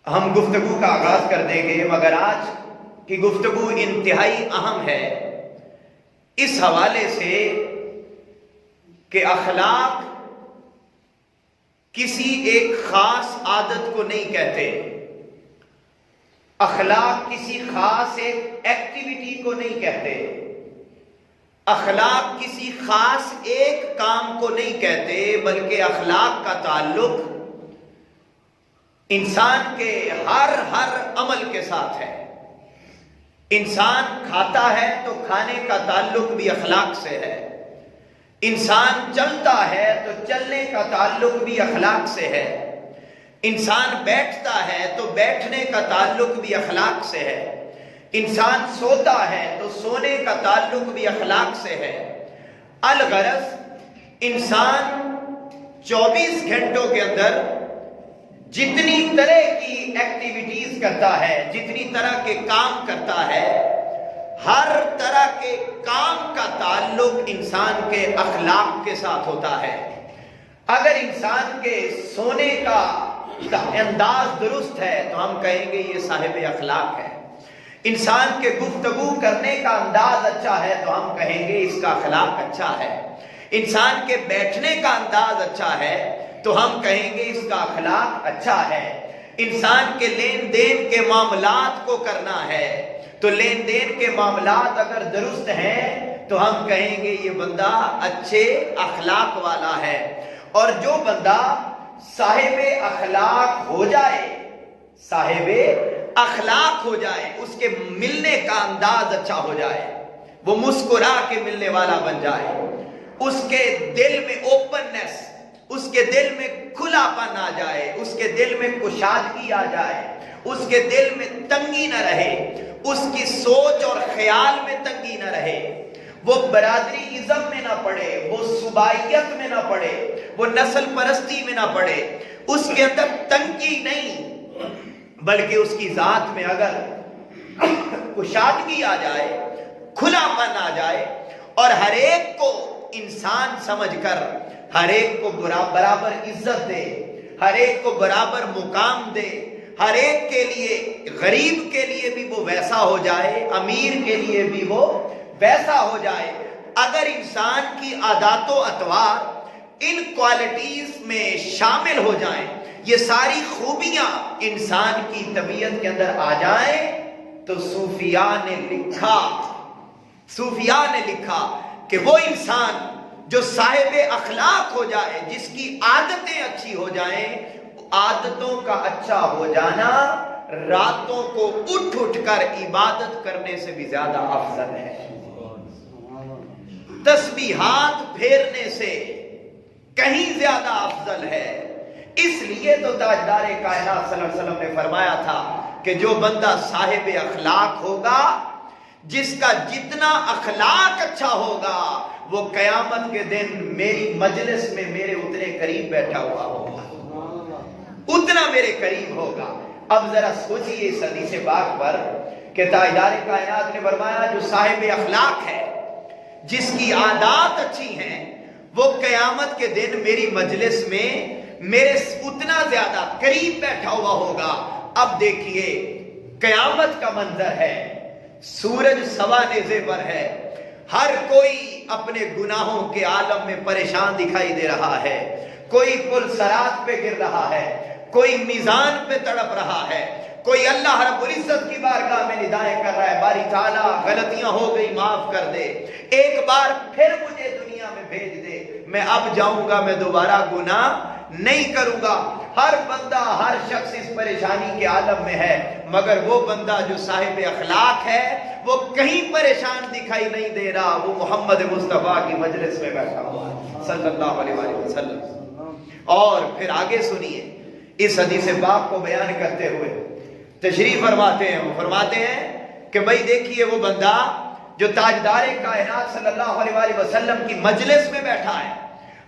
ہم گفتگو کا آغاز کر دیں گے، مگر آج کی گفتگو انتہائی اہم ہے اس حوالے سے کہ اخلاق کسی ایک خاص عادت کو نہیں کہتے، اخلاق کسی خاص ایک ایکٹیویٹی کو نہیں کہتے، اخلاق کسی خاص ایک کام کو نہیں کہتے، بلکہ اخلاق کا تعلق انسان کے ہر عمل کے ساتھ ہے۔ انسان کھاتا ہے تو کھانے کا تعلق بھی اخلاق سے ہے، انسان چلتا ہے تو چلنے کا تعلق بھی اخلاق سے ہے، انسان بیٹھتا ہے تو بیٹھنے کا تعلق بھی اخلاق سے ہے، انسان سوتا ہے تو سونے کا تعلق بھی اخلاق سے ہے۔ الغرض انسان 24 گھنٹوں کے اندر جتنی طرح کی ایکٹیویٹیز کرتا ہے، جتنی طرح کے کام کرتا ہے، ہر طرح کے کام کا تعلق انسان کے اخلاق کے ساتھ ہوتا ہے۔ اگر انسان کے سونے کا انداز درست ہے تو ہم کہیں گے یہ صاحب اخلاق ہے، انسان کے گفتگو کرنے کا انداز اچھا ہے تو ہم کہیں گے اس کا اخلاق اچھا ہے، انسان کے بیٹھنے کا انداز اچھا ہے تو ہم کہیں گے اس کا اخلاق اچھا ہے، انسان کے لین دین کے معاملات کو کرنا ہے تو لین دین کے معاملات اگر درست ہیں تو ہم کہیں گے یہ بندہ اچھے اخلاق والا ہے۔ اور جو بندہ صاحب اخلاق ہو جائے، صاحب اخلاق ہو جائے، اس کے ملنے کا انداز اچھا ہو جائے، وہ مسکرا کے ملنے والا بن جائے، اس کے دل میں اوپننس، اس کے دل میں کھلا پن آ جائے، اس کے دل میں کشادگی آ جائے، اس کے دل میں تنگی نہ رہے، اس کی سوچ اور خیال میں تنگی نہ رہے، وہ برادری ازم میں نہ پڑے، وہ صوبائیت میں نہ پڑے، وہ نسل پرستی میں نہ پڑے، اس کے اندر تنگی نہیں بلکہ اس کی ذات میں اگر کشادگی آ جائے، کھلا پن آ جائے اور ہر ایک کو انسان سمجھ کر ہر ایک کو برابر عزت دے، ہر ایک کو برابر مقام دے، ہر ایک کے لیے، غریب کے لیے بھی وہ ویسا ہو جائے، امیر کے لیے بھی وہ ویسا ہو جائے، اگر انسان کی عادات و اطوار ان کوالٹیز میں شامل ہو جائیں، یہ ساری خوبیاں انسان کی طبیعت کے اندر آ جائیں تو صوفیاء نے لکھا کہ وہ انسان جو صاحب اخلاق ہو جائے، جس کی عادتیں اچھی ہو جائیں، عادتوں کا اچھا ہو جانا راتوں کو اٹھ کر عبادت کرنے سے بھی زیادہ افضل ہے، تسبیحات پھیرنے سے کہیں زیادہ افضل ہے۔ اس لیے تو تاجدار کائنات صلی اللہ علیہ وسلم نے فرمایا تھا کہ جو بندہ صاحب اخلاق ہوگا، جس کا جتنا اخلاق اچھا ہوگا، وہ قیامت کے دن میری مجلس میں میرے اتنے قریب بیٹھا ہوا ہوگا، اتنا میرے قریب ہوگا۔ اب ذرا سوچئے اس حدیث پاک پر کہ تاجدار کائنات نے فرمایا جو صاحب اخلاق ہے، جس کی عادات اچھی ہیں، وہ قیامت کے دن میری مجلس میں میرے اتنا زیادہ قریب بیٹھا ہوا ہوگا۔ اب دیکھیے قیامت کا منظر ہے، سورج سوا نیزے پر ہے، ہر کوئی اپنے گناہوں کے عالم میں پریشان دکھائی دے رہا ہے، کوئی پل صراط پہ گر رہا ہے، کوئی میزان پہ تڑپ رہا ہے، کوئی اللہ رب العزت کی بارگاہ میں ندائیں کر رہا ہے، باری تعالیٰ غلطیاں ہو گئی معاف کر دے، ایک بار پھر مجھے دنیا میں بھیج دے، میں اب جاؤں گا، میں دوبارہ گناہ نہیں کروں گا۔ ہر بندہ، ہر شخص اس پریشانی کے عالم میں ہے، مگر وہ بندہ جو صاحب اخلاق ہے وہ کہیں پریشان دکھائی نہیں دے رہا، وہ محمد مصطفیٰ کی مجلس میں بیٹھا ہوا ہے صلی اللہ علیہ وآلہ وسلم۔ اور پھر آگے سنیے اس حدیث پاک کو بیان کرتے ہوئے تشریف فرماتے ہیں، وہ فرماتے ہیں کہ بھائی دیکھیے وہ بندہ جو تاجدار کائنات صلی اللہ علیہ وآلہ وسلم کی مجلس میں بیٹھا ہے،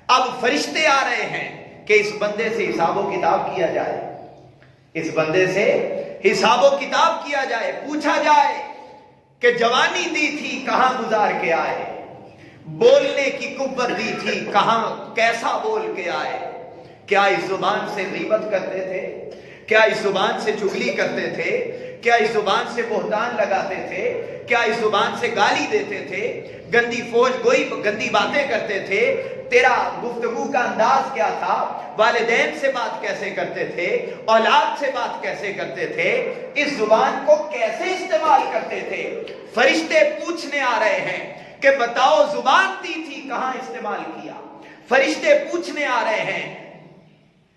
اب فرشتے آ رہے ہیں کہ اس بندے سے حساب و کتاب کیا جائے، اس بندے سے حساب و کتاب کیا جائے، پوچھا جائے کہ جوانی دی تھی کہاں گزار کے آئے، بولنے کی قوت دی تھی کہاں کیسا بول کے آئے، کیا اس زبان سے غیبت کرتے تھے، کیا اس زبان سے چغلی کرتے تھے؟ کیا اس زبان سے بہتان لگاتے تھے؟ کیا اس زبان سے گالی دیتے تھے؟ گندی فوج گوئی گندی باتیں کرتے تھے؟ تیرا گفتگو کا انداز کیا تھا؟ والدین سے بات کیسے کرتے تھے؟ اولاد سے بات کیسے کرتے تھے؟ اس زبان کو کیسے استعمال کرتے تھے؟ فرشتے پوچھنے آ رہے ہیں کہ بتاؤ زبان دی تھی کہاں استعمال کیا؟ فرشتے پوچھنے آ رہے ہیں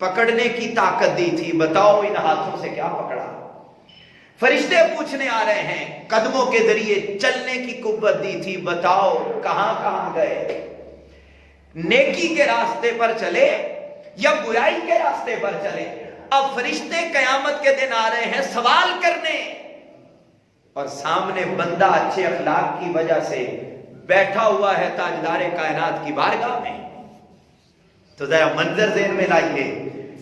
پکڑنے کی طاقت دی تھی، بتاؤ ان ہاتھوں سے کیا پکڑا؟ فرشتے پوچھنے آ رہے ہیں قدموں کے ذریعے چلنے کی قوت دی تھی، بتاؤ کہاں کہاں گئے؟ نیکی کے راستے پر چلے یا برائی کے راستے پر چلے؟ اب فرشتے قیامت کے دن آ رہے ہیں سوال کرنے، اور سامنے بندہ اچھے اخلاق کی وجہ سے بیٹھا ہوا ہے تاجدار کائنات کی بارگاہ میں۔ تو ذرا منظر ذہن میں لائیے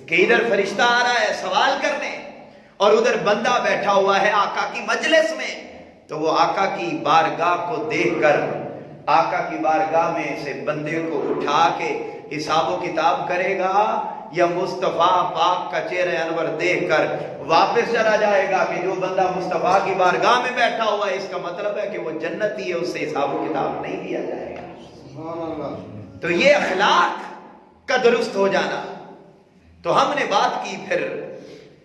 کہ ادھر فرشتہ آ رہا ہے سوال کرنے اور ادھر بندہ بیٹھا ہوا ہے آقا کی مجلس میں۔ تو وہ آقا کی بارگاہ کو دیکھ کر آقا کی بارگاہ میں سے بندے کو اٹھا کے حساب و کتاب کرے گا، یا مصطفیٰ پاک کا چہرہ انور دیکھ کر واپس چلا جائے گا کہ جو بندہ مصطفیٰ کی بارگاہ میں بیٹھا ہوا ہے اس کا مطلب ہے کہ وہ جنتی ہے، اس سے حساب و کتاب نہیں لیا جائے گا۔ تو یہ اخلاق کا درست ہو جانا۔ تو ہم نے بات کی پھر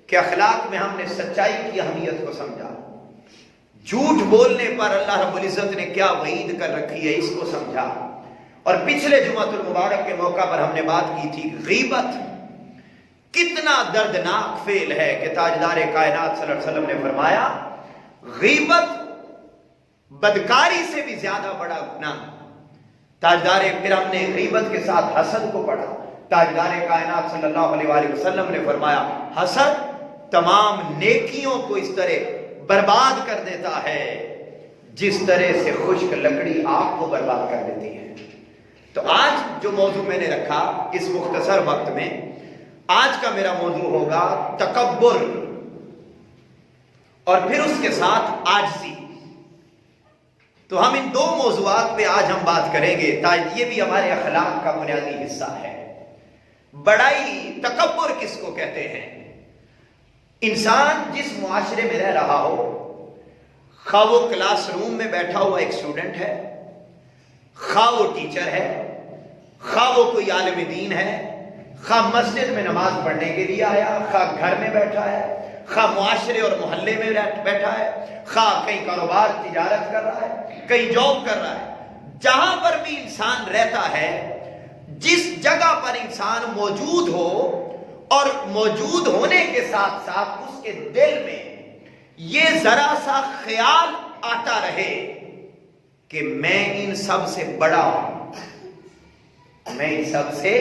کہ اخلاق میں ہم نے سچائی کی اہمیت کو سمجھا، جھوٹ بولنے پر اللہ رب العزت نے کیا وعید کر رکھی ہے اس کو سمجھا، اور پچھلے جمعۃ المبارک کے موقع پر ہم نے بات کی تھی غیبت کتنا دردناک فعل ہے کہ تاجدار کائنات صلی اللہ علیہ وسلم نے فرمایا غیبت بدکاری سے بھی زیادہ بڑا گناہ۔ تاجدار پھر ہم نے غیبت کے ساتھ حسد کو پڑھا۔ تاجدار کائنات صلی اللہ علیہ وآلہ وسلم نے فرمایا حسد تمام نیکیوں کو اس طرح برباد کر دیتا ہے جس طرح سے خشک لکڑی آگ کو برباد کر دیتی ہے۔ تو آج جو موضوع میں نے رکھا اس مختصر وقت میں، آج کا میرا موضوع ہوگا تکبر، اور پھر اس کے ساتھ عاجزی۔ تو ہم ان دو موضوعات پہ آج ہم بات کریں گے تاکہ یہ بھی ہمارے اخلاق کا بنیادی حصہ ہے۔ بڑائی، تکبر کس کو کہتے ہیں؟ انسان جس معاشرے میں رہ رہا ہو، خواہ وہ کلاس روم میں بیٹھا ہوا ایک اسٹوڈنٹ ہے، خواہ وہ ٹیچر ہے، خواہ وہ کوئی عالم دین ہے، خواہ مسجد میں نماز پڑھنے کے لیے آیا، خواہ گھر میں بیٹھا ہے، خواہ معاشرے اور محلے میں بیٹھا ہے، خواہ کہیں کاروبار تجارت کر رہا ہے، کہیں جاب کر رہا ہے، جہاں پر بھی انسان رہتا ہے، جس جگہ پر انسان موجود ہو اور موجود ہونے کے ساتھ ساتھ اس کے دل میں یہ ذرا سا خیال آتا رہے کہ میں ان سب سے بڑا ہوں، میں ان سب سے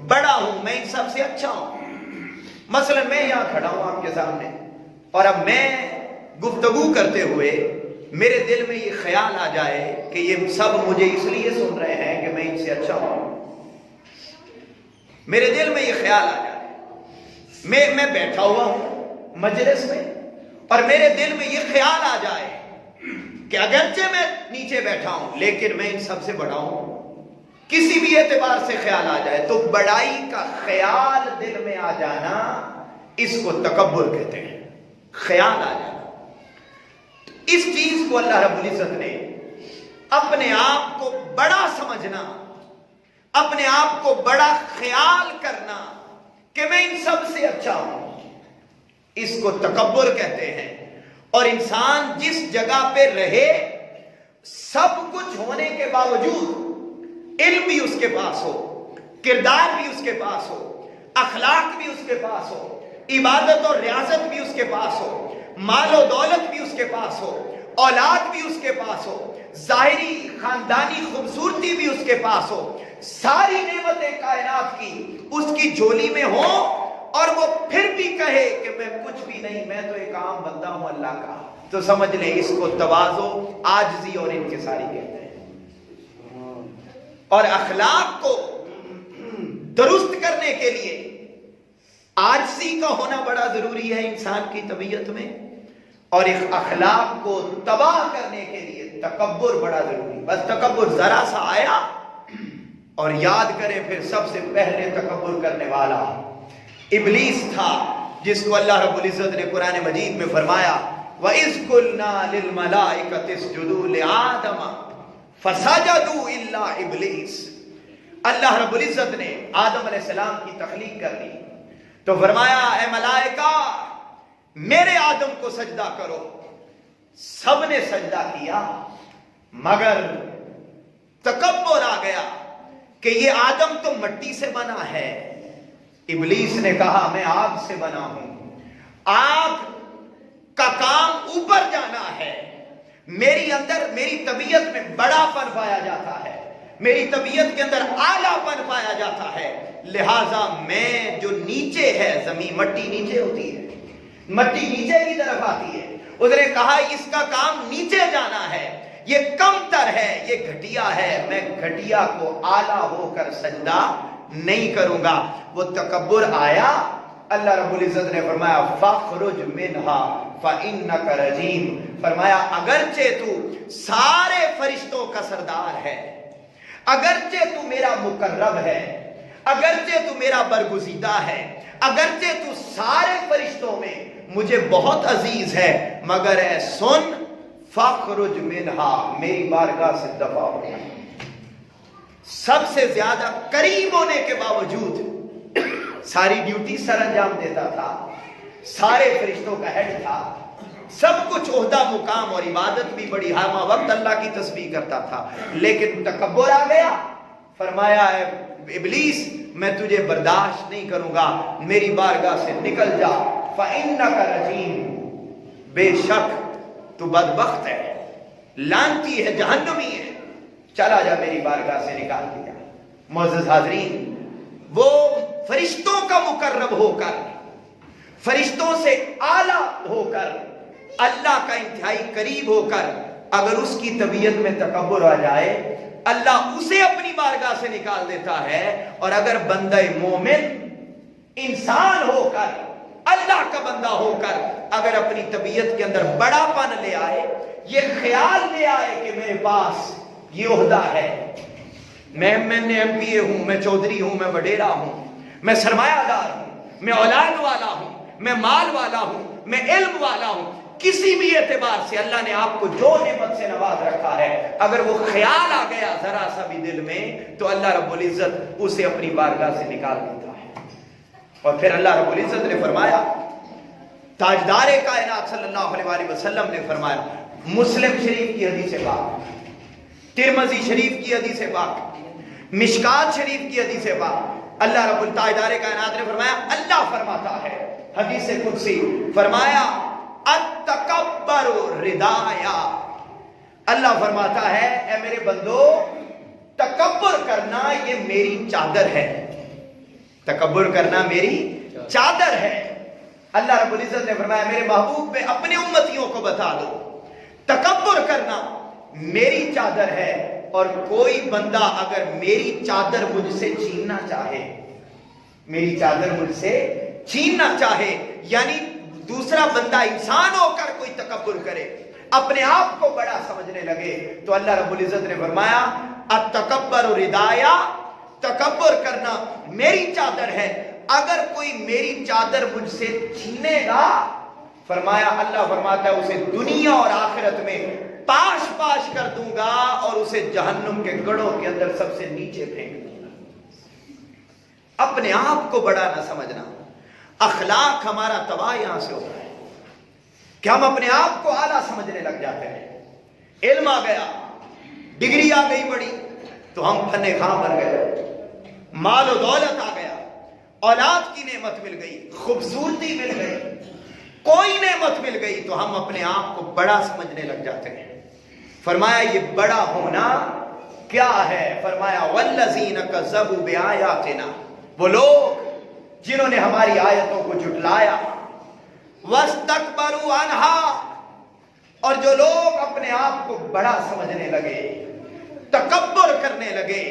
بڑا ہوں، میں ان سب سے اچھا ہوں۔ مثلا میں یہاں کھڑا ہوں آپ کے سامنے، اور اب میں گفتگو کرتے ہوئے میرے دل میں یہ خیال آ جائے کہ یہ سب مجھے اس لیے سن رہے ہیں کہ میں ان سے اچھا ہوں، میرے دل میں یہ خیال آ جائے، میں بیٹھا ہوا ہوں مجلس میں اور میرے دل میں یہ خیال آ جائے کہ اگرچہ میں نیچے بیٹھا ہوں لیکن میں ان سب سے بڑا ہوں، کسی بھی اعتبار سے خیال آ جائے تو بڑائی کا خیال دل میں آ جانا اس کو تکبر کہتے ہیں، خیال آ جانا۔ اس چیز کو اللہ رب العزت نے اپنے آپ کو بڑا سمجھنا، اپنے آپ کو بڑا خیال کرنا کہ میں ان سب سے اچھا ہوں، اس کو تکبر کہتے ہیں۔ اور انسان جس جگہ پہ رہے سب کچھ ہونے کے باوجود علم بھی اس کے پاس ہو، کردار بھی اس کے پاس ہو، اخلاق بھی اس کے پاس ہو، عبادت اور ریاضت بھی اس کے پاس ہو، مال و دولت بھی اس کے پاس ہو، اولاد بھی اس کے پاس ہو، ظاہری خاندانی خوبصورتی بھی اس کے پاس ہو، ساری نعمتیں کائنات کی اس کی جھولی میں ہو، اور وہ پھر بھی کہے کہ میں کچھ بھی نہیں، میں تو ایک عام بندہ ہوں اللہ کا، تو سمجھ لیں اس کو تواضع، عاجزی اور انکساری کہتے ہیں۔ اور اخلاق کو درست کرنے کے لیے عاجزی کا ہونا بڑا ضروری ہے انسان کی طبیعت میں، اور اس اخلاق کو تباہ کرنے کے لیے تکبر بڑا ضروری۔ بس تکبر ذرا سا آیا اور یاد کریں پھر سب سے پہلے تکبر کرنے والا ابلیس تھا، جس کو اللہ رب العزت نے قرآن مجید میں فرمایا وَإِذْ قُلْنَا لِلْمَلَائِكَةِ اسْجُدُوا لِآدَمَ فَسَجَدُوا إِلَّا إِبْلِيسَ۔ اللہ رب العزت نے آدم علیہ السلام کی تخلیق کر لی تو فرمایا اے ملائکہ میرے آدم کو سجدہ کرو۔ سب نے سجدہ کیا مگر تکبر آ گیا کہ یہ آدم تو مٹی سے بنا ہے۔ ابلیس نے کہا میں آگ سے بنا ہوں، آگ کا کام اوپر جانا ہے، میری اندر میری طبیعت میں بڑا پن پایا جاتا ہے، میری طبیعت کے اندر اعلیٰ پن پایا جاتا ہے، لہٰذا میں جو نیچے ہے زمین مٹی نیچے ہوتی ہے، مٹی نیچے کی طرف آتی ہے، اس نے کہا اس کا کام نیچے جانا ہے، یہ کم تر ہے، یہ گھٹیا ہے، میں گھٹیا کو اعلیٰ ہو کر سجدہ نہیں کروں گا۔ وہ تکبر آیا، اللہ رب العزت نے فرمایا فَاخْرُجْ مِنْهَا فَإِنَّكَ رَجِيمٌ، فرمایا اگرچہ تو سارے فرشتوں کا سردار ہے، اگرچہ تو میرا مقرب ہے، اگرچہ تو میرا برگزیدہ ہے، اگرچہ تو سارے فرشتوں میں مجھے بہت عزیز ہے، مگر اے سن فَاخْرُجْ مِنْهَا، میری بارگاہ سے دفع ہو۔ سب سے زیادہ قریب ہونے کے باوجود ساری ڈیوٹی سر انجام دیتا تھا، سارے فرشتوں کا ہیڈ تھا، سب کچھ عہدہ مقام اور عبادت بھی بڑی ہمہ وقت اللہ کی تسبیح کرتا تھا، لیکن تکبر آ گیا۔ فرمایا اے ابلیس میں تجھے برداشت نہیں کروں گا، میری بارگاہ سے نکل جا، فَإِنَّكَ رَجِيمٌ، بے شک تو بدبخت ہے، لعنتی ہے، جہنمی ہے، چلا جا، میری بارگاہ سے نکال دیا۔ معزز حاضرین، وہ فرشتوں کا مقرب ہو کر، فرشتوں سے اعلیٰ ہو کر، اللہ کا انتہائی قریب ہو کر، اگر اس کی طبیعت میں تکبر آ جائے اللہ اسے اپنی بارگاہ سے نکال دیتا ہے، اور اگر بندہ مومن انسان ہو کر، اللہ کا بندہ ہو کر اگر اپنی طبیعت کے اندر بڑا پن لے آئے، یہ خیال لے آئے کہ میرے پاس یہ عہدہ ہے، میں ایم پی اے ہوں، میں چودھری ہوں، میں وڈیرا ہوں، میں سرمایہ دار ہوں، میں اولاد والا ہوں، میں مال والا ہوں، میں علم والا ہوں، کسی بھی اعتبار سے اللہ نے آپ کو جو نعمت سے نواز رکھا ہے، اگر وہ خیال آ گیا ذرا سا بھی دل میں تو اللہ رب العزت اسے اپنی بارگاہ سے نکال دیتا ہے۔ اور پھر اللہ رب العزت نے فرمایا، تاجدار کائنات صلی اللہ علیہ وآلہ وسلم نے فرمایا، مسلم شریف کی حدیث پاک، ترمذی شریف کی حدیث پاک، مشکات شریف کی حدیث پاک، اللہ رب تاجدار کائنات نے فرمایا، اللہ فرماتا ہے حدیث قدسی، فرمایا التکبر ردایا، اللہ فرماتا ہے اے میرے بندو تکبر کرنا یہ میری چادر ہے، تکبر کرنا میری چادر ہے۔ اللہ رب العزت نے فرمایا میرے محبوب میں اپنے امتیوں کو بتا دو تکبر کرنا میری چادر ہے، اور کوئی بندہ اگر میری چادر مجھ سے چھیننا چاہے، میری چادر مجھ سے چھیننا چاہے، یعنی دوسرا بندہ انسان ہو کر کوئی تکبر کرے، اپنے آپ کو بڑا سمجھنے لگے، تو اللہ رب العزت نے فرمایا التکبر ردایا، تکبر کرنا میری چادر ہے، اگر کوئی میری چادر مجھ سے چھینے گا، فرمایا اللہ فرماتا ہے اسے دنیا اور آخرت میں پاش پاش کر دوں گا اور اسے جہنم کے گڑھوں کے اندر سب سے نیچے پھینک دوں گا۔ اپنے آپ کو بڑا نہ سمجھنا، اخلاق ہمارا تباہ یہاں سے ہوتا ہے کہ ہم اپنے آپ کو اعلیٰ سمجھنے لگ جاتے ہیں۔ علم آ گیا، ڈگری آ گئی بڑی تو ہم فن خواہ بن گئے، مال و دولت آ گیا، اولاد کی نعمت مل گئی، خوبصورتی مل گئی، کوئی نعمت مل گئی تو ہم اپنے آپ کو بڑا سمجھنے لگ جاتے ہیں۔ فرمایا یہ بڑا ہونا کیا ہے؟ فرمایا والذین کذبوا بآیاتنا، وہ لوگ جنہوں نے ہماری آیتوں کو جھٹلایا، واستکبروا عنہا، اور جو لوگ اپنے آپ کو بڑا سمجھنے لگے، تکبر کرنے لگے،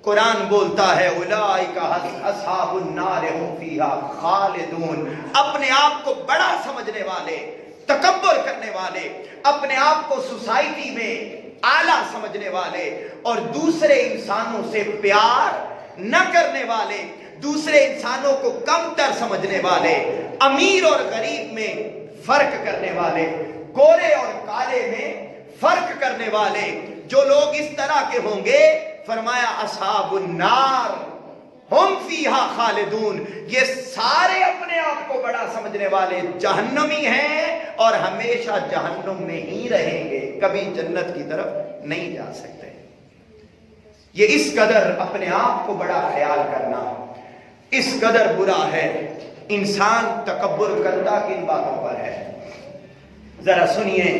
قرآن بولتا ہے اولئک اصحاب النار هم فیہا خالدون، اپنے آپ کو بڑا سمجھنے والے، تکبر کرنے والے، اپنے آپ کو سوسائٹی میں اعلیٰ سمجھنے والے اور دوسرے انسانوں سے پیار نہ کرنے والے، دوسرے انسانوں کو کم تر سمجھنے والے، امیر اور غریب میں فرق کرنے والے، گورے اور کالے میں فرق کرنے والے جو لوگ اس طرح کے ہوں گے، فرمایا اصحاب النار ہم فیہا خالدون، یہ سارے اپنے آپ کو بڑا سمجھنے والے جہنمی ہیں اور ہمیشہ جہنم میں ہی رہیں گے، کبھی جنت کی طرف نہیں جا سکتے۔ یہ اس قدر اپنے آپ کو بڑا خیال کرنا اس قدر برا ہے۔ انسان تکبر کرتا کن باتوں پر ہے؟ ذرا سنیے،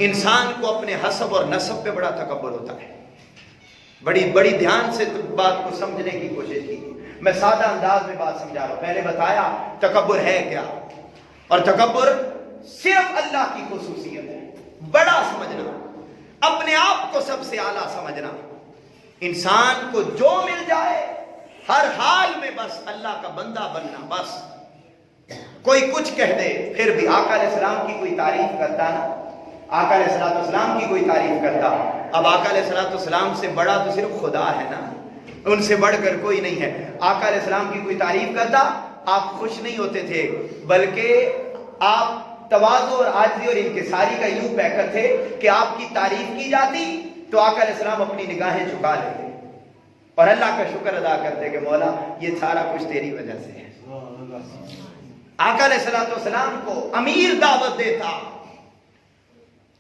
انسان کو اپنے حسب اور نسب پہ بڑا تکبر ہوتا ہے۔ بڑی دھیان سے بات کو سمجھنے کی کوشش کی، میں سادہ انداز میں بات سمجھا رہا ہوں۔ پہلے بتایا تکبر ہے کیا، اور تکبر صرف اللہ کی خصوصیت ہے، بڑا سمجھنا، اپنے آپ کو سب سے اعلیٰ سمجھنا، انسان کو جو مل جائے ہر حال میں بس اللہ کا بندہ بننا، بس کوئی کچھ کہہ دے پھر بھی آقا علیہ السلام کی کوئی تعریف کرتا نا، آقا علیہ السلام کی کوئی تعریف کرتا۔ اب آقا علیہ السلام سے بڑا تو صرف خدا ہے نا، ان سے بڑھ کر کوئی نہیں ہے۔ آقا علیہ السلام کی کوئی تعریف کرتا، آپ خوش نہیں ہوتے تھے، بلکہ آپ تواضع اور عاجزی اور انکساری کا یوں پیکر تھے کہ آپ کی تعریف کی جاتی تو آقا علیہ السلام اپنی نگاہیں جھکا لیتے اور اللہ کا شکر ادا کرتے کہ مولا یہ سارا کچھ تیری وجہ سے ہے۔ آقا علیہ السلام کو امیر دعوت دیتا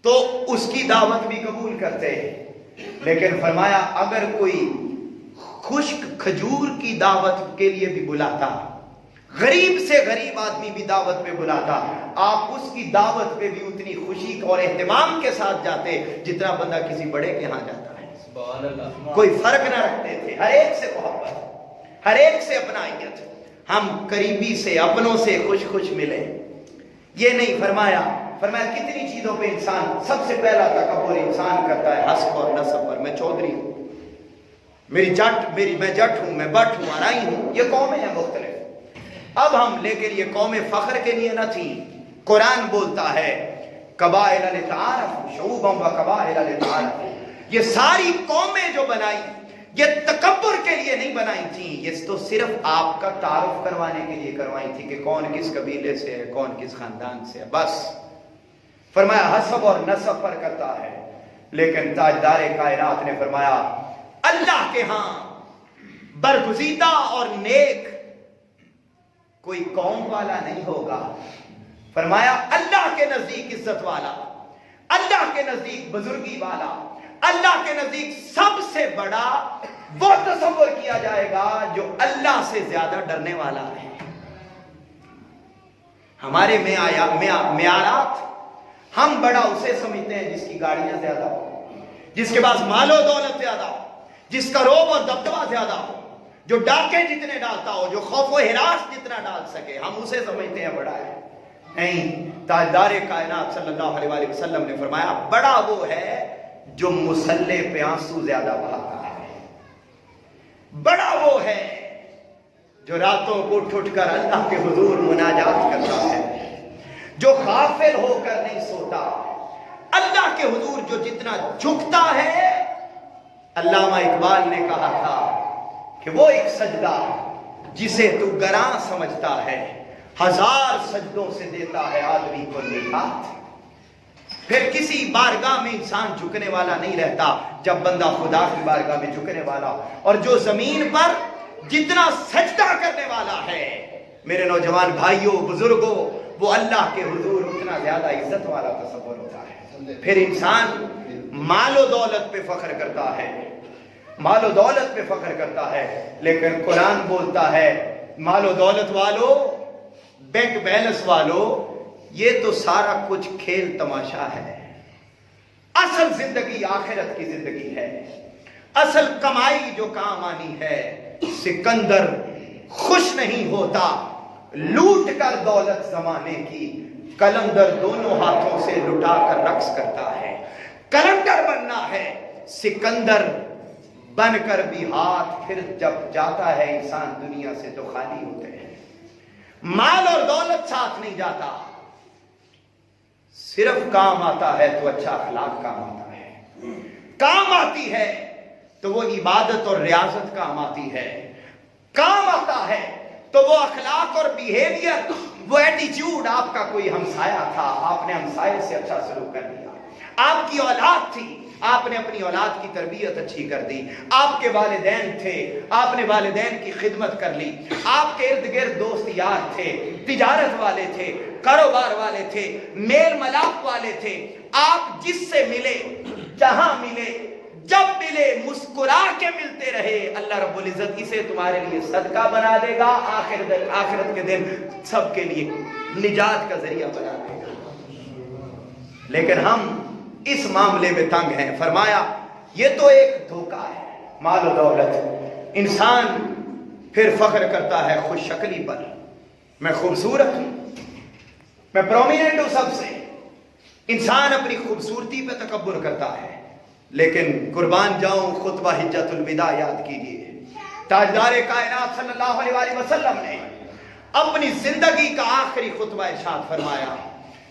تو اس کی دعوت بھی قبول کرتے، لیکن فرمایا اگر کوئی خشک کھجور کی دعوت کے لیے بھی بلاتا، غریب سے غریب آدمی بھی دعوت پہ بلاتا، آپ اس کی دعوت پہ بھی اتنی خوشی اور اہتمام کے ساتھ جاتے جتنا بندہ کسی بڑے کے ہاں جاتا ہے۔ سبحان اللہ۔ کوئی فرق نہ رکھتے تھے، ہر ایک سے محبت، ہر ایک سے اپنائیت، ہم قریبی سے اپنوں سے خوش ملے، یہ نہیں۔ فرمایا کتنی چیزوں پہ انسان سب سے پہلا تکبر انسان کرتا ہے، حسب اور نسب پر۔ میں چودھری ہوں، میں جٹ ہوں، میں بٹ ہوں، آرائی ہوں، یہ قومیں ہیں مختلف۔ اب ہم لیکن یہ قومیں فخر کے لیے نہ تھیں، قرآن بولتا ہے قبائل لتعارفوا شعوبا وقبائل لتعارفوا، یہ ساری قومیں جو بنائی یہ تکبر کے لیے نہیں بنائی تھیں، یہ تو صرف آپ کا تعارف کروانے کے لیے کروائی تھی کہ کون کس قبیلے سے ہے، کون کس خاندان سے ہے، بس۔ فرمایا حسب اور نسب پر کرتا ہے، لیکن تاجدار کائنات نے فرمایا اللہ کے ہاں برگزیدہ اور نیک کوئی قوم والا نہیں ہوگا۔ فرمایا اللہ کے نزدیک عزت والا، اللہ کے نزدیک بزرگی والا، اللہ کے نزدیک سب سے بڑا وہ تصور کیا جائے گا جو اللہ سے زیادہ ڈرنے والا ہے۔ ہمارے معیارات، ہم بڑا اسے سمجھتے ہیں جس کی گاڑیاں زیادہ ہو، جس کے پاس مال و دولت زیادہ ہو، جس کا روب اور دبدبہ زیادہ ہو، جو ڈاکے جتنے ڈالتا ہو، جو خوف و ہراس جتنا ڈال سکے، ہم اسے سمجھتے ہیں بڑا ہے۔ نہیں، تاجدار کائنات صلی اللہ علیہ وآلہ وسلم نے فرمایا بڑا وہ ہے جو مصلے پہ آنسو زیادہ بہاتا ہے، بڑا وہ ہے جو راتوں کو اٹھ کر اللہ کے حضور مناجات کرتا ہے، جو غافل ہو کر نہیں سوتا، اللہ کے حضور جو جتنا جھکتا ہے۔ علامہ اقبال نے کہا تھا کہ وہ ایک سجدہ جسے تو گراں سمجھتا ہے، ہزار سجدوں سے دیتا ہے آدمی کو نجات۔ پھر کسی بارگاہ میں انسان جھکنے والا نہیں رہتا جب بندہ خدا کی بارگاہ میں جھکنے والا، اور جو زمین پر جتنا سجدہ کرنے والا ہے میرے نوجوان بھائیوں بزرگوں، وہ اللہ کے حضور اتنا زیادہ عزت والا تصور ہوتا ہے۔ پھر انسان مال و دولت پہ فخر کرتا ہے، مال و دولت پہ فخر کرتا ہے، لیکن قرآن بولتا ہے مال و دولت والو، بینک بیلنس والو، یہ تو سارا کچھ کھیل تماشا ہے، اصل زندگی آخرت کی زندگی ہے، اصل کمائی جو کام آنی ہے۔ سکندر خوش نہیں ہوتا لوٹ کر دولت زمانے کی، کلندر دونوں ہاتھوں سے لٹا کر رقص کرتا ہے۔ کلندر بننا ہے، سکندر بن کر بھی ہاتھ پھر جب جاتا ہے انسان دنیا سے تو خالی ہوتے ہیں۔ مال اور دولت ساتھ نہیں جاتا، صرف کام آتا ہے تو اچھا اخلاق کام آتا ہے، کام آتی ہے تو وہ عبادت اور ریاضت کام آتی ہے، کام آتا ہے تو وہ اخلاق اور بیہیویئر، وہ ایٹیچیوڈ، آپ کا کوئی ہمسایہ تھا، آپ نے ہمسائے سے اچھا سلوک کر لیا، آپ کی اولاد تھی، آپ نے اپنی اولاد کی تربیت اچھی کر دی، آپ کے والدین تھے، آپ نے والدین کی خدمت کر لی، آپ کے ارد گرد دوست یار تھے، تجارت والے تھے، کاروبار والے تھے، میل ملاپ والے تھے، آپ جس سے ملے، جہاں ملے، جب ملے، مسکرا کے ملتے رہے، اللہ رب العزت اسے تمہارے لیے صدقہ بنا دے گا، آخرت کے دن سب کے لیے نجات کا ذریعہ بنا دے گا۔ لیکن ہم اس معاملے میں تنگ ہیں۔ فرمایا یہ تو ایک دھوکہ ہے، مال و دولت، انسان پھر فخر کرتا ہے خوش شکلی پر، میں خوبصورت ہوں، میں پرومیننٹ ہوں سب سے، انسان اپنی خوبصورتی پہ تکبر کرتا ہے۔ لیکن قربان جاؤں، خطبہ حجۃ الوداع یاد کیجئے، تاجدار کائنات صلی اللہ علیہ وآلہ وسلم نے اپنی زندگی کا آخری خطبہ ارشاد فرمایا،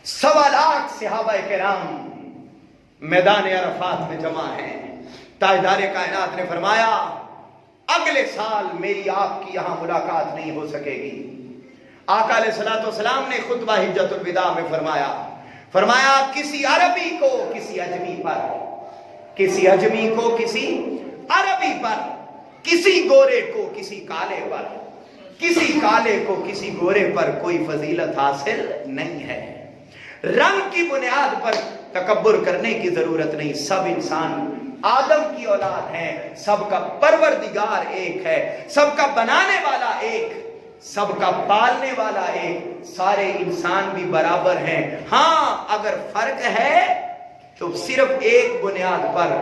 1.25 لاکھ صحابہ کرام میدان عرفات میں جمع ہیں، تاجدار کائنات نے فرمایا اگلے سال میری آپ کی یہاں ملاقات نہیں ہو سکے گی۔ آقا علیہ الصلوۃ والسلام نے خطبہ حجۃ الوداع میں فرمایا کسی عربی کو کسی اجمی پر، کسی اجمی کو کسی عربی پر، کسی گورے کو کسی کالے پر، کسی کالے کو کسی گورے پر کوئی فضیلت حاصل نہیں ہے۔ رنگ کی بنیاد پر تکبر کرنے کی ضرورت نہیں، سب انسان آدم کی اولاد ہیں، سب کا پروردگار ایک ہے، سب کا بنانے والا ایک، سب کا پالنے والا ایک، سارے انسان بھی برابر ہیں۔ ہاں اگر فرق ہے تو صرف ایک بنیاد پر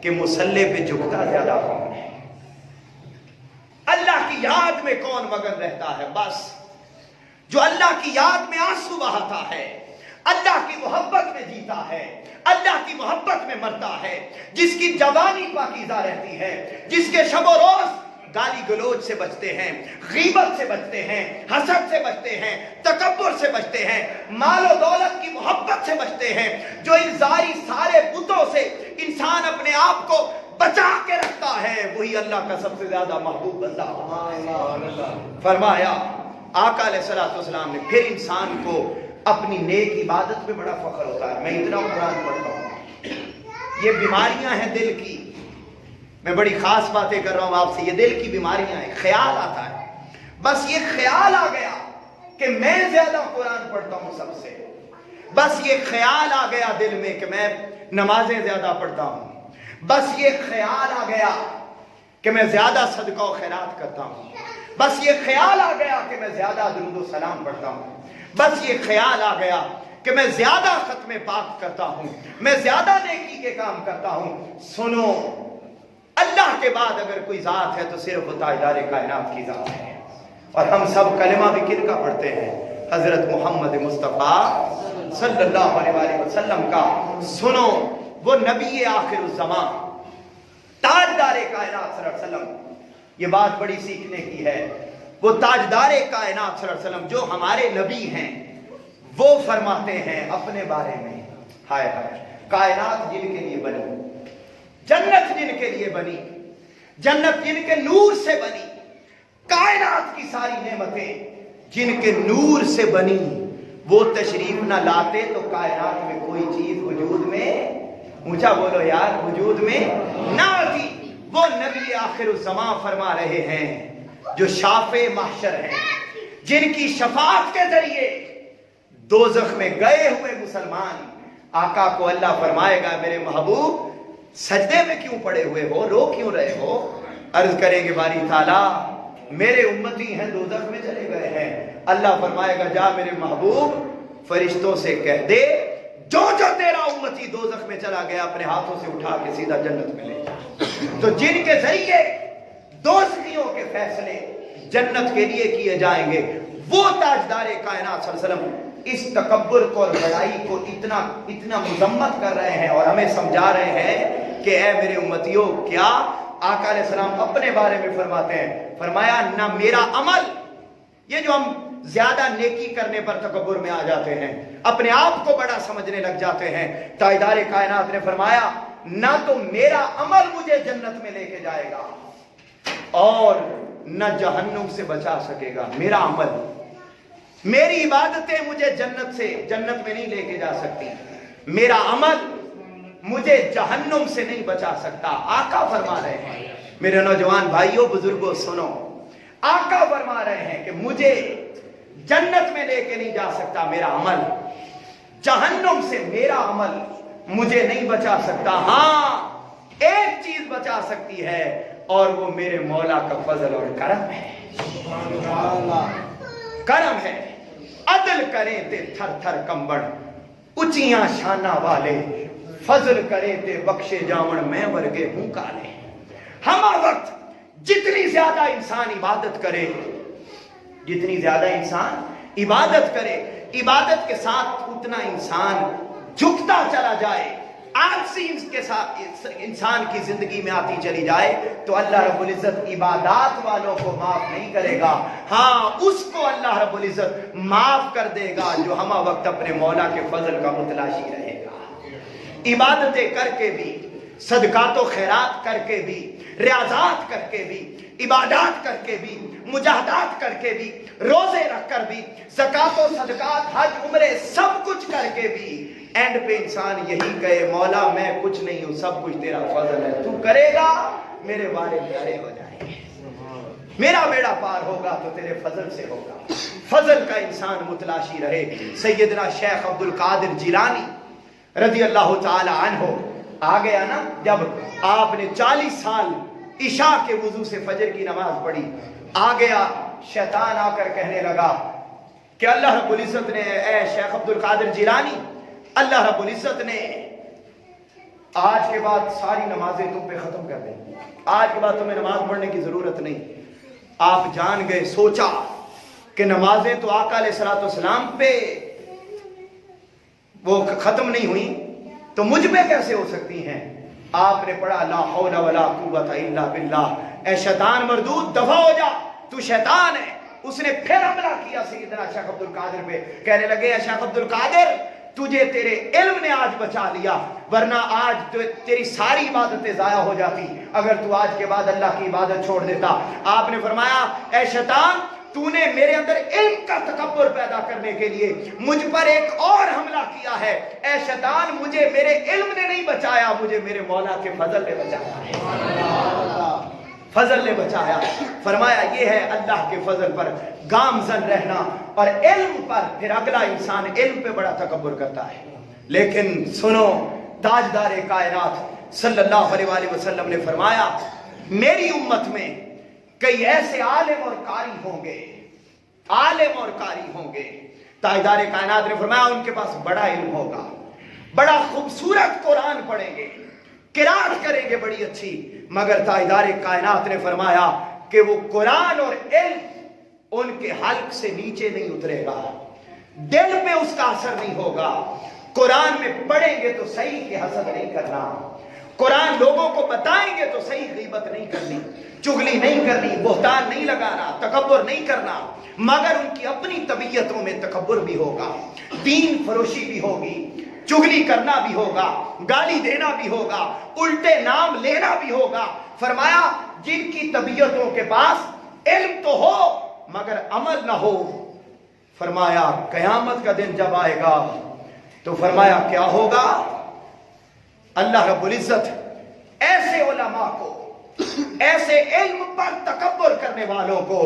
کہ مصلی پہ جھکتا زیادہ کون ہے، اللہ کی یاد میں کون مگن رہتا ہے۔ بس جو اللہ کی یاد میں آنسو بہاتا ہے، اللہ کی محبت میں جیتا ہے، اللہ کی محبت میں مرتا ہے، جس کی جوانی پاکیزہ رہتی ہے، جس کے شب و روز گالی گلوچ سے بچتے ہیں، غیبت سے بچتے ہیں، حسد سے بچتے ہیں، تکبر سے بچتے ہیں، مال و دولت کی محبت سے بچتے ہیں، جو ان سارے بتوں سے انسان اپنے آپ کو بچا کے رکھتا ہے، وہی اللہ کا سب سے زیادہ محبوب بندہ فرمایا آقا علیہ الصلوۃ والسلام نے۔ پھر انسان کو اپنی نیک عبادت میں بڑا فخر ہوتا ہے، میں اتنا قرآن پڑھتا ہوں، یہ بیماریاں ہیں دل کی، میں بڑی خاص باتیں کر رہا ہوں آپ سے، یہ دل کی بیماریاں ہیں، خیال آتا ہے، بس یہ خیال آ گیا کہ میں زیادہ قرآن پڑھتا ہوں سب سے، بس یہ خیال آ گیا دل میں کہ میں نمازیں زیادہ پڑھتا ہوں، بس یہ خیال آ گیا کہ میں زیادہ صدقہ و خیرات کرتا ہوں، بس یہ خیال آ گیا کہ میں زیادہ درود و سلام پڑھتا ہوں، بس یہ خیال آ گیا کہ میں زیادہ ختم پاک کرتا ہوں، میں زیادہ نیکی کے کام کرتا ہوں۔ سنو، اللہ کے بعد اگر کوئی ذات ہے تو صرف تاجدار کائنات کی ذات ہے، اور ہم سب کلمہ بھی کن کا پڑھتے ہیں؟ حضرت محمد مصطفیٰ صلی اللہ علیہ وآلہ وسلم کا۔ سنو، وہ نبی آخر الزمان، تاجدار کائنات صلی اللہ علیہ وسلم، یہ بات بڑی سیکھنے کی ہے، وہ تاجدار کائنات صلی اللہ علیہ وسلم جو ہمارے نبی ہیں، وہ فرماتے ہیں اپنے بارے میں، ہائے ہائے، کائنات جن کے لیے بنی، جنت جن کے لیے بنی، جنت جن کے نور سے بنی، کائنات کی ساری نعمتیں جن کے نور سے بنی، وہ تشریف نہ لاتے تو کائنات میں کوئی چیز وجود میں، اونچا بولو یار، وجود میں نہ آتی۔ وہ نبی آخر الزمان فرما رہے ہیں جو شافع محشر ہیں، جن کی شفاعت کے ذریعے دوزخ میں گئے ہوئے مسلمان، آقا کو اللہ فرمائے گا میرے محبوب سجدے میں کیوں پڑے ہوئے ہو، رو کیوں رہے ہو؟ عرض کریں گے باری تعالیٰ میرے امتی ہیں دوزخ میں چلے گئے ہیں، اللہ فرمائے گا جا میرے محبوب فرشتوں سے کہہ دے جو جو تیرا امتی دوزخ میں چلا گیا اپنے ہاتھوں سے اٹھا کے سیدھا جنت میں لے جا۔ تو جن کے ذریعے دوزخیوں کے فیصلے جنت کے لیے کیے جائیں گے، وہ تاجدار کائنات صلی اللہ علیہ وسلم اس تکبر کو اور بڑائی کو اتنا مذمت کر رہے ہیں اور ہمیں سمجھا رہے ہیں کہ اے میرے امتیوں، کیا آقا علیہ السلام اپنے بارے میں فرماتے ہیں، فرمایا نہ میرا عمل، یہ جو ہم زیادہ نیکی کرنے پر تکبر میں آ جاتے ہیں، اپنے آپ کو بڑا سمجھنے لگ جاتے ہیں، تاجدار کائنات نے فرمایا نہ تو میرا عمل مجھے جنت میں لے کے جائے گا، اور نہ جہنم سے بچا سکے گا. میرا عمل، میری عبادتیں مجھے جنت میں نہیں لے کے جا سکتی. میرا عمل مجھے جہنم سے نہیں بچا سکتا. آقا فرما رہے ہیں، میرے نوجوان بھائیوں بزرگوں سنو، آقا فرما رہے ہیں کہ مجھے جنت میں لے کے نہیں جا سکتا میرا عمل، جہنم سے میرا عمل مجھے نہیں بچا سکتا. ہاں ایک چیز بچا سکتی ہے اور وہ میرے مولا کا فضل اور کرم ہے. کرم ہے. عدل کرے تے تھر تھر کمبڑ، اچیاں شانہ والے، فضل کرے تے بخشے جاون میں ورگے ہوں کالے. ہما وقت جتنی زیادہ انسان عبادت کرے، جتنی زیادہ انسان عبادت کرے، عبادت کے ساتھ اتنا انسان جھکتا چلا جائے، آجزی کے ساتھ انسان کی زندگی میں آتی چلی جائے، تو اللہ رب العزت عبادات والوں کو معاف نہیں کرے گا. ہاں اس کو اللہ رب العزت معاف کر دے گا جو ہمہ وقت اپنے مولا کے فضل کا متلاشی رہے گا. عبادتیں کر کے بھی، صدقات و خیرات کر کے بھی، ریاضات کر کے بھی، عبادات کر کے بھی، مجاہدات کر کے بھی، روزے رکھ کر بھی، زکات و صدقات، حج عمرے سب کچھ کر کے بھی اینڈ پہ انسان یہی کہے مولا میں کچھ نہیں ہوں، سب کچھ تیرا فضل ہے، تو کرے گا میرے بارے پیارے ہو جائیں گے، میرا بیڑا پار ہوگا تو تیرے فضل سے ہوگا. فضل کا انسان متلاشی رہے. سیدنا شیخ عبد القادر جیلانی رضی اللہ تعالی عنہ آ گیا نا، جب آپ نے 40 سال عشاء کے وضو سے فجر کی نماز پڑھی، آ گیا شیطان آ کر کہنے لگا کہ اللہ رب العزت نے، اے شیخ عبد القادر جیلانی، اللہ رب العزت نے آج کے بعد ساری نمازیں تم پہ ختم کر دیں، آج کے بعد تمہیں نماز پڑھنے کی ضرورت نہیں. آپ جان گئے، سوچا کہ نمازیں تو آقا علیہ الصلوۃ والسلام پہ وہ ختم نہیں ہوئی تو مجھ پہ کیسے ہو سکتی ہیں. آپ نے پڑھا لا حول ولا قوت الا باللہ، اے شیطان مردود دفع ہو جا، تو شیطان ہے. اس نے پھر حملہ کیا سیدنا شیخ عبد القادر پہ، کہنے لگے اے شیخ عبد القادر تجھے تیرے علم نے آج بچا لیا، ورنہ آج تو تیری ساری عبادتیں ضائع ہو جاتی اگر تو آج کے بعد اللہ کی عبادت چھوڑ دیتا. آپ نے فرمایا اے شیطان تو نے میرے اندر علم کا تکبر پیدا کرنے کے لیے مجھ پر ایک اور حملہ کیا ہے. اے شیطان مجھے میرے علم نے نہیں بچایا، مجھے میرے مولا کے فضل نے بچایا ہے، فضل نے بچایا. فرمایا یہ ہے اللہ کے فضل پر گامزن رہنا. اور علم پر پھر اگلا انسان علم پہ بڑا تکبر کرتا ہے. لیکن سنو، تاجدار کائنات صلی اللہ علیہ وآلہ وسلم نے فرمایا میری امت میں کئی ایسے عالم اور قاری ہوں گے، عالم اور قاری ہوں گے. تاجدار کائنات نے فرمایا ان کے پاس بڑا علم ہوگا، بڑا خوبصورت قرآن پڑھیں گے، قرات کریں گے بڑی اچھی، مگر تاجدار کائنات نے فرمایا کہ وہ قرآن اور علم ان کے حلق سے نیچے نہیں اترے گا، دل پہ اس کا اثر نہیں ہوگا. قرآن میں پڑھیں گے تو صحیح کی حسد نہیں کرنا، قرآن لوگوں کو بتائیں گے تو صحیح غیبت نہیں کرنی، چغلی نہیں کرنی، بہتان نہیں لگانا، تکبر نہیں کرنا، مگر ان کی اپنی طبیعتوں میں تکبر بھی ہوگا، دین فروشی بھی ہوگی، چغلی کرنا بھی ہوگا، گالی دینا بھی ہوگا، الٹے نام لینا بھی ہوگا. فرمایا جن کی طبیعتوں کے پاس علم تو ہو مگر عمل نہ ہو، فرمایا قیامت کا دن جب آئے گا تو فرمایا کیا ہوگا، اللہ رب العزت ایسے علماء کو، ایسے علم پر تکبر کرنے والوں کو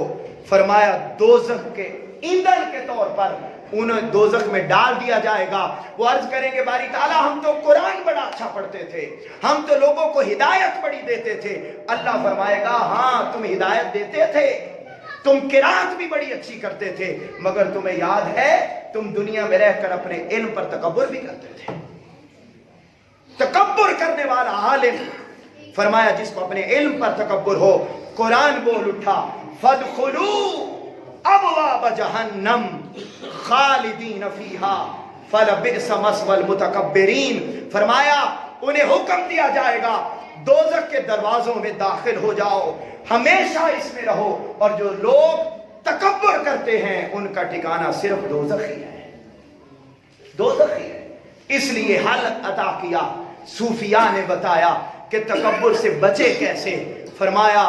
فرمایا دوزخ کے ایندھن کے طور پر انہیں دوزخ میں ڈال دیا جائے گا. وہ عرض کریں گے باری تعالیٰ ہم تو قرآن بڑا اچھا پڑھتے تھے، ہم تو لوگوں کو ہدایت بڑی دیتے تھے. اللہ فرمائے گا ہاں تم ہدایت دیتے تھے، تم قرات بھی بڑی اچھی کرتے تھے، مگر تمہیں یاد ہے تم دنیا میں رہ کر اپنے علم پر تکبر بھی کرتے تھے. تکبر کرنے والا عالم، فرمایا جس کو اپنے علم پر تکبر ہو، قرآن بول اٹھا فادخلوا ابواب جہنم خالدین فیہا فلبئس مثوى المتکبرین. فرمایا انہیں حکم دیا جائے گا دوزخ کے دروازوں میں داخل ہو جاؤ، ہمیشہ اس میں رہو، اور جو لوگ تکبر کرتے ہیں ان کا ٹھکانہ صرف دوزخ ہی ہے، دوزخ ہی ہے. اس لیے حل عطا کیا، صوفیاء نے بتایا کہ تکبر سے بچے کیسے. فرمایا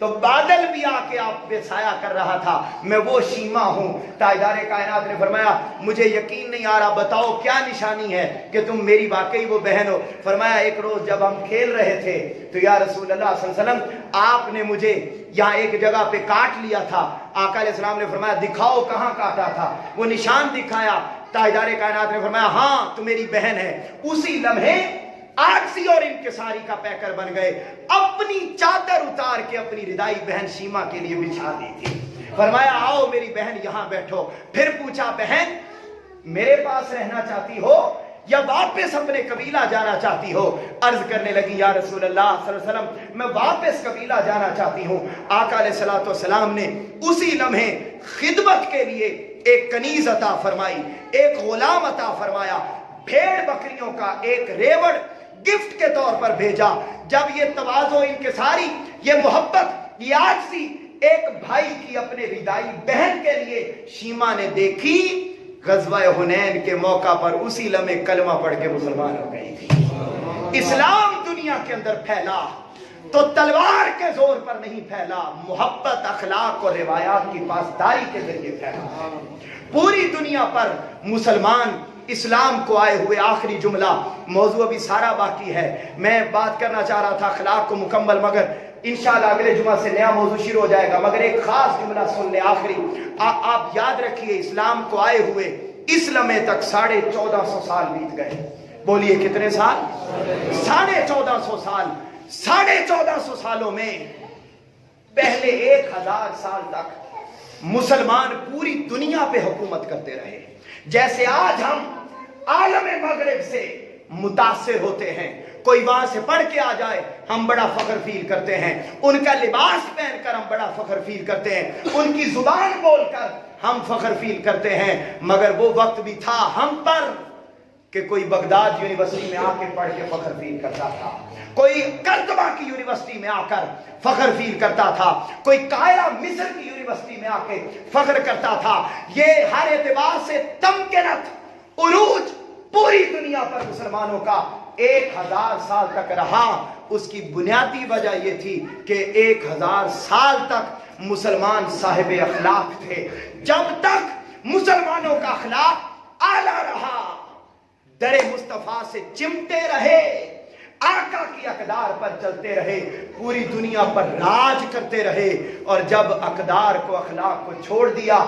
تو بادل بھی آ کے آپ پہ سایہ کر رہا تھا، میں وہ شیما ہوں۔ تاجدار کائنات نے فرمایا مجھے یقین نہیں آ رہا، بتاؤ کیا نشانی ہے کہ تم میری واقعی وہ بہن ہو؟ فرمایا ایک روز جب ہم کھیل رہے تھے تو یا رسول اللہ صلی اللہ علیہ وسلم آپ نے مجھے یہاں ایک جگہ پہ کاٹ لیا تھا۔ آقا علیہ السلام نے فرمایا دکھاؤ کہاں کاٹا تھا؟ وہ نشان دکھایا۔ تاجدار کائنات نے فرمایا ہاں تو میری بہن ہے۔ اسی لمحے آجزی اور انکساری کا پیکر بن گئے، اپنی چادر اتار کے اپنی ردائی بہن شیما کے لیے بچھا دی تھی۔ فرمایا آؤ میری بہن یہاں بیٹھو۔ پھر پوچھا بہن میرے پاس رہنا چاہتی ہو یا واپس اپنے قبیلہ جانا چاہتی ہو؟ عرض کرنے لگی یا رسول اللہ صلی اللہ علیہ وسلم میں واپس قبیلہ جانا چاہتی ہوں۔ آقا علیہ السلام نے اسی لمحے خدمت کے لیے ایک کنیز عطا فرمائی، ایک غلام عطا فرمایا، بھیڑ بکریوں کا ایک ریوڑ گفٹ کے طور پر بھیجا۔ جب یہ تواضع انکساری، یہ محبت، یہ عاجزی ایک بھائی کی اپنے ردائی بہن کے لیے شیما نے دیکھی، غزوہ حنین کے موقع پر اسی لمحے کلمہ پڑھ کے مسلمان ہو گئی تھی۔ اسلام دنیا کے اندر پھیلا تو تلوار کے زور پر نہیں پھیلا، محبت، اخلاق اور روایات کی پاسداری کے ذریعے پھیلا۔ پوری دنیا پر مسلمان اسلام کو آئے ہوئے، آخری جملہ، موضوع ابھی سارا باقی ہے، میں بات کرنا چاہ رہا تھا اخلاق کو مکمل، مگر انشاءاللہ اگلے جمعہ سے نیا موضوع شروع ہو جائے گا، مگر ایک خاص جملہ سن لیں آخری۔ آپ یاد رکھیے اسلام کو آئے ہوئے اس لمحے تک 1450 سال بیت گئے۔ بولیے کتنے سال؟ 1450 سال۔ 1450 سالوں میں پہلے 1000 سال تک مسلمان پوری دنیا پہ حکومت کرتے رہے۔ جیسے آج ہم عالم مغرب سے متاثر ہوتے ہیں، کوئی وہاں سے پڑھ کے آ جائے ہم بڑا فخر فیل کرتے ہیں، ان کا لباس پہن کر ہم بڑا فخر فیل کرتے ہیں، ان کی زبان بول کر ہم فخر فیل کرتے ہیں، مگر وہ وقت بھی تھا ہم پر کہ کوئی بغداد یونیورسٹی میں آ کے پڑھ کے فخر فیل کرتا تھا، کوئی کرتبہ کی یونیورسٹی میں آ کر فخر فیل کرتا تھا، کوئی قاہرہ مصر کی یونیورسٹی میں آ کے فخر کرتا تھا۔ یہ ہر اعتبار سے تمکنت، عروج پوری دنیا پر مسلمانوں کا 1000 سال تک رہا۔ اس کی بنیادی وجہ یہ تھی کہ 1000 سال تک مسلمان صاحب اخلاق تھے۔ جب تک مسلمانوں کا اخلاق اعلیٰ رہا، در مصطفیٰ سے چمٹے رہے، آقا کی اقدار پر چلتے رہے، پوری دنیا پر راج کرتے رہے، اور جب اقدار کو، اخلاق کو چھوڑ دیا،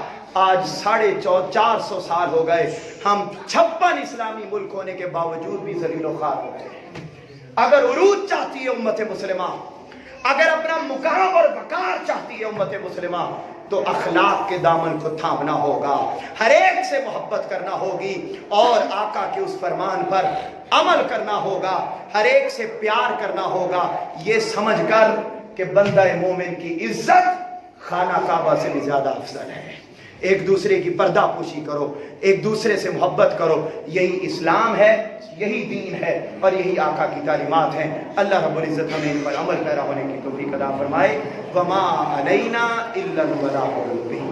آج 450 سال ہو گئے، ہم 56 اسلامی ملک ہونے کے باوجود بھی ذلیل و خوار ہو گئے۔ اگر عروج چاہتی ہے امت مسلمہ، اگر اپنا مقام اور وقار چاہتی ہے امت مسلمہ، تو اخلاق کے دامن کو تھامنا ہوگا، ہر ایک سے محبت کرنا ہوگی، اور آقا کے اس فرمان پر عمل کرنا ہوگا، ہر ایک سے پیار کرنا ہوگا، یہ سمجھ کر کہ بندہ مومن کی عزت خانہ کعبہ سے بھی زیادہ افضل ہے۔ ایک دوسرے کی پردہ پوشی کرو، ایک دوسرے سے محبت کرو، یہی اسلام ہے، یہی دین ہے، اور یہی آقا کی تعلیمات ہیں۔ اللہ رب العزت ہمیں ان پر عمل پیرا ہونے کی توفیق عطا فرمائے۔ وما علینا الا البلاغ المبین۔